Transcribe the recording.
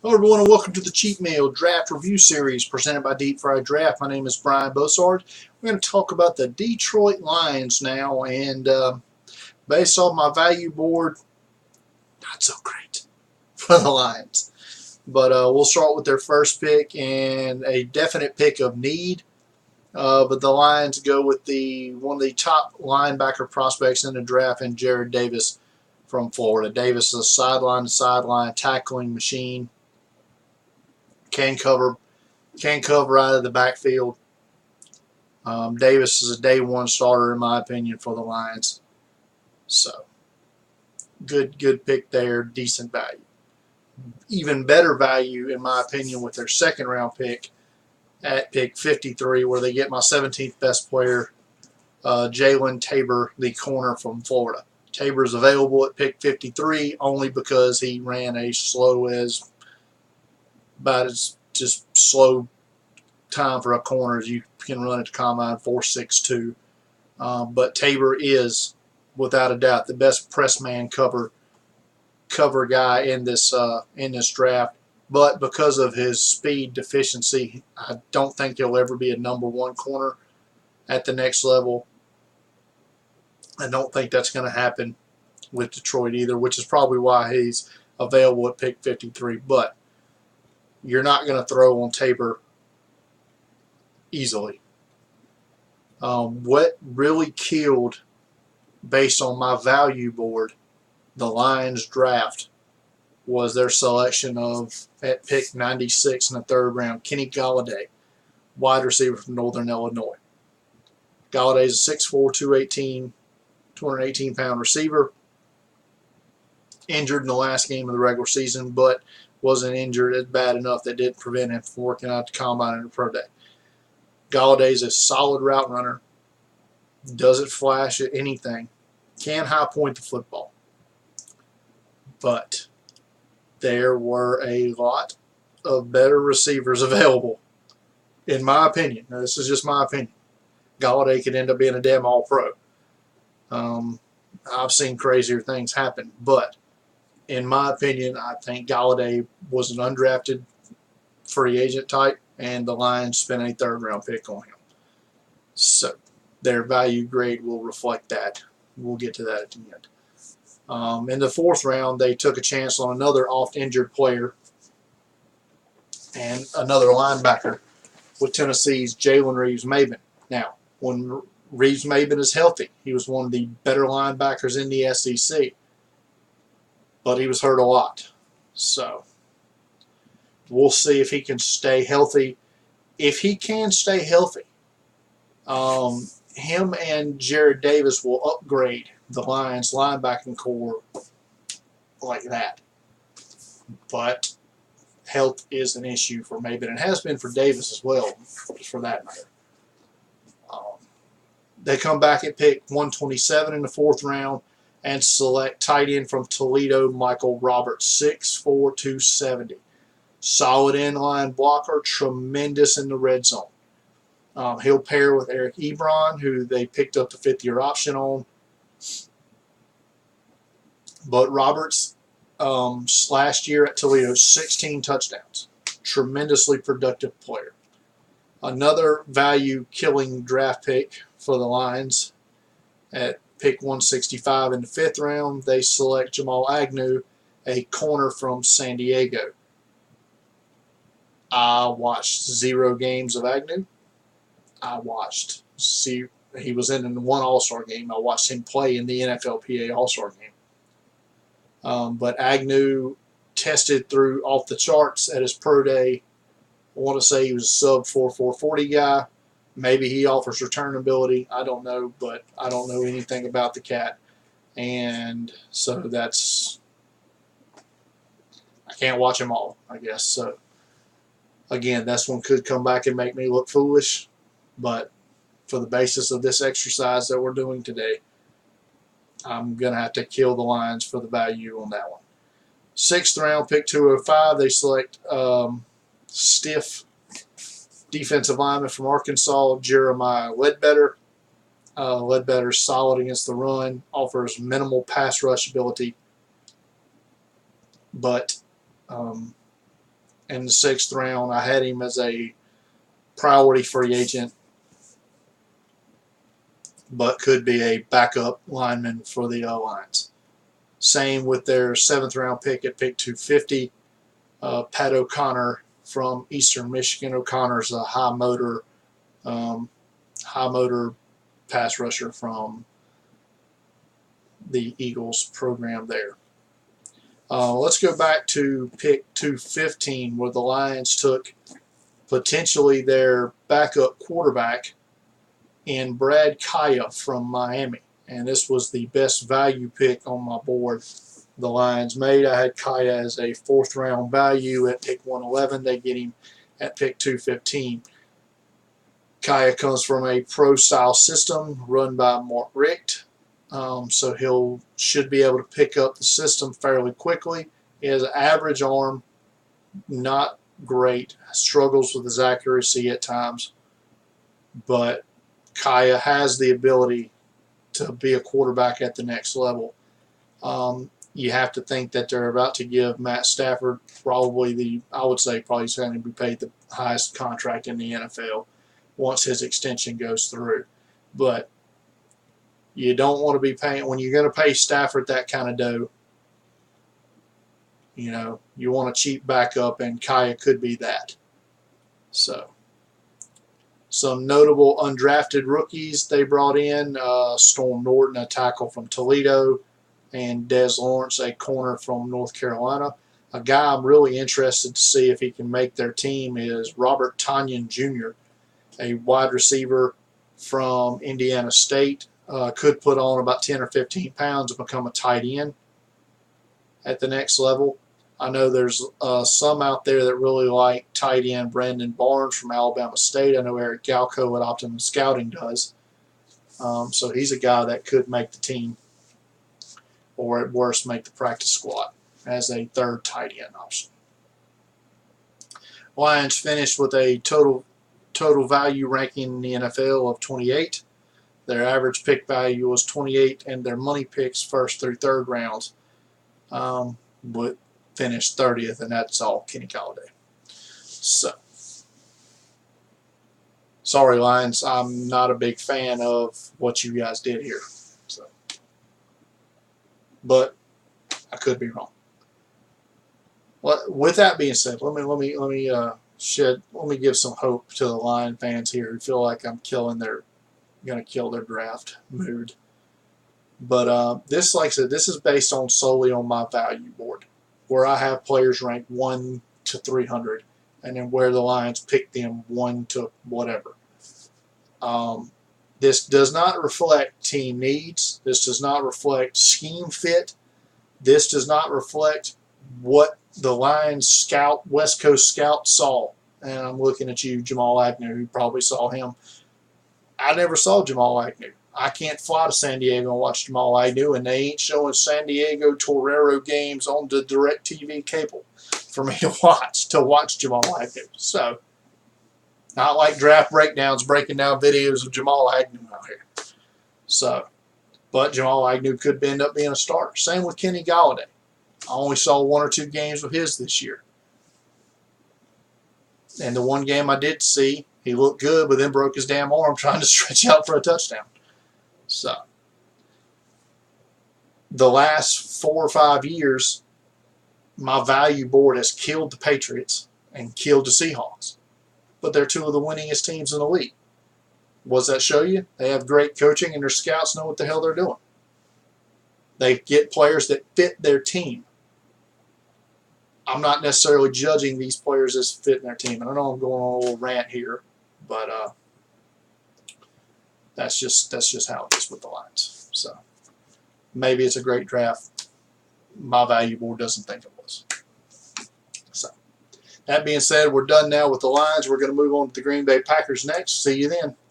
Hello everyone and welcome to the Cheat Meal Draft Review Series presented by Deep Fried Draft. My name is Brian Bosarge. We're going to talk about the Detroit Lions now, and based on my value board, not so great for the Lions. But we'll start with their first pick and a definite pick of need. But the Lions go with one of the top linebacker prospects in the draft, and Jared Davis from Florida. Davis is a sideline to sideline tackling machine. Can cover out of the backfield. Davis is a day one starter in my opinion for the Lions. So good pick there, decent value. Even better value in my opinion with their second round pick at pick 53, where they get my 17th best player, Jalen Tabor, the corner from Florida. Tabor is available at pick 53 only because he ran a about as just slow time for a corner as you can run at the combine, 4.62. But Tabor is, without a doubt, the best press man cover guy in this draft. But because of his speed deficiency, I don't think he'll ever be a number one corner at the next level. I don't think that's going to happen with Detroit either, which is probably why he's available at pick 53. But you're not going to throw on Tabor easily. What really killed, based on my value board, the Lions draft was their selection of, at pick 96 in the third round, Kenny Golladay, wide receiver from Northern Illinois. Golladay is a 6'4", 218-pound receiver. Injured in the last game of the regular season, but wasn't injured as bad enough that didn't prevent him from working out the combine and the pro day. Golladay is a solid route runner. Doesn't flash at anything. Can high point the football. But there were a lot of better receivers available, in my opinion. Now, this is just my opinion. Golladay could end up being a damn all-pro. I've seen crazier things happen, but in my opinion, I think Golladay was an undrafted free agent type, and the Lions spent a third-round pick on him. So their value grade will reflect that. We'll get to that at the end. In the fourth round, they took a chance on another oft-injured player and another linebacker with Tennessee's Jalen Reeves-Maybin. Now, when Reeves-Maybin is healthy, he was one of the better linebackers in the SEC, but he was hurt a lot. So we'll see if he can stay healthy. If he can stay healthy, him and Jared Davis will upgrade the Lions linebacking core like that. But health is an issue for Maybin, and has been for Davis as well, for that matter. They come back at pick 127 in the fourth round and select tight end from Toledo, Michael Roberts, 6'4", 270. Solid inline blocker, tremendous in the red zone. He'll pair with Eric Ebron, who they picked up the fifth-year option on. But Roberts, last year at Toledo, 16 touchdowns. Tremendously productive player. Another value-killing draft pick for the Lions at pick 165 in the fifth round. They select Jamal Agnew, a corner from San Diego. I watched 0 games of Agnew. He was in one All-Star game. I watched him play in the NFLPA All-Star game. But Agnew tested through off the charts at his pro day. I want to say he was a sub 4.40 guy. Maybe he offers return ability. I don't know, but I don't know anything about the cat. And so I can't watch him all, I guess. So again, this one could come back and make me look foolish. But for the basis of this exercise that we're doing today, I'm going to have to kill the Lions for the value on that one. Sixth round, pick 205, they select stiff defensive lineman from Arkansas, Jeremiah Ledbetter. Ledbetter's solid against the run, offers minimal pass rush ability, but in the 6th round. I had him as a priority free agent, but could be a backup lineman for the Lions. Same with their 7th round pick at pick 250, Pat O'Connor from Eastern Michigan. O'Connor's a high motor pass rusher from the Eagles program there. Let's go back to pick 215, where the Lions took potentially their backup quarterback in Brad Kaya from Miami. And this was the best value pick on my board the Lions made. I had Kaya as a 4th round value at pick 111. They get him at pick 215. Kaya comes from a pro-style system run by Mark Richt. So he'll should be able to pick up the system fairly quickly. He has an average arm, not great, struggles with his accuracy at times, but Kaya has the ability to be a quarterback at the next level. You have to think that they're about to give Matt Stafford probably he's going to be paid the highest contract in the NFL once his extension goes through. But you don't want to be paying, when you're going to pay Stafford that kind of dough, you want a cheap backup, and Kaya could be that. So, some notable undrafted rookies they brought in, Storm Norton, a tackle from Toledo, and Des Lawrence, a corner from North Carolina. A guy I'm really interested to see if he can make their team is Robert Tonyan Jr., a wide receiver from Indiana State. Could put on about 10 or 15 pounds and become a tight end at the next level. I know there's some out there that really like tight end Brandon Barnes from Alabama State. I know Eric Galco at Optimum Scouting does. So he's a guy that could make the team, or at worst make the practice squad as a 3rd tight end option. Lions finished with a total value ranking in the NFL of 28. Their average pick value was 28, and their money picks 1st through 3rd rounds would finish 30th, and that's all Kenny Galladay. So, sorry, Lions, I'm not a big fan of what you guys did here. So, but I could be wrong. Well, with that being said, let me give some hope to the Lion fans here who feel like I'm going to kill their draft mood. But this, like I said, this is based solely on my value board, where I have players ranked 1 to 300, and then where the Lions pick them 1 to whatever. This does not reflect team needs. This does not reflect scheme fit. This does not reflect what the Lions West Coast scout saw. And I'm looking at you, Jamal Agnew, who probably saw him. I never saw Jamal Agnew. I can't fly to San Diego and watch Jamal Agnew, and they ain't showing San Diego Torero games on the DirecTV cable for me to watch Jamal Agnew. So, not like draft breakdowns breaking down videos of Jamal Agnew out here. So, but Jamal Agnew could end up being a starter. Same with Kenny Galladay. I only saw 1 or 2 games of his this year. And the one game I did see, he looked good, but then broke his damn arm trying to stretch out for a touchdown. So, the last 4 or 5 years, my value board has killed the Patriots and killed the Seahawks. But they're 2 of the winningest teams in the league. What does that show you? They have great coaching, and their scouts know what the hell they're doing. They get players that fit their team. I'm not necessarily judging these players as fitting their team. And I know I'm going on a little rant here, but that's just how it is with the Lions. So maybe it's a great draft. My value board doesn't think it was. So that being said, we're done now with the Lions. We're going to move on to the Green Bay Packers next. See you then.